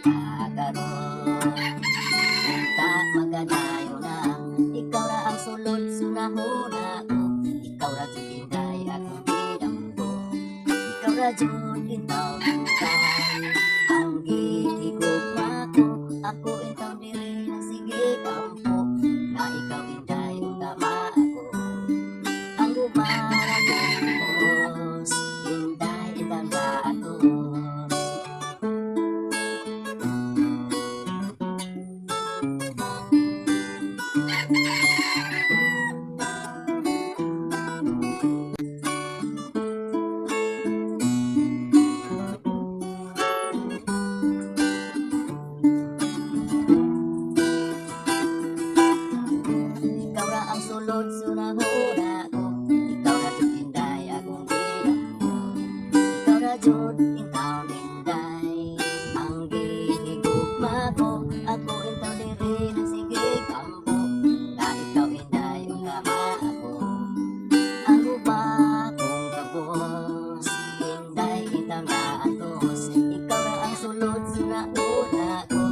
kakaroon. Unta magadayo na, ikaw ra ang sulod sunahuna ko. Ikaw ra jud inday akong gidampo. Ikaw ra jud intaw hintay. Ang gihigugma ko, ako intaw diri na sige kampo. Na ikaw inday utama ako. Ang gumaragos, inday itanda atos. Ikaw ra ang sulod sunahuna ko. Ikaw ra jud inday akong gidampo. Ikaw ra jud intaw inday. Ang gihigugma ko, ako intaw diri na sige kampo. Na ikaw inday utama ako. Ang uba kong kabos, inday intaw na atos. Ikaw ra ang sulod sunahuna ko.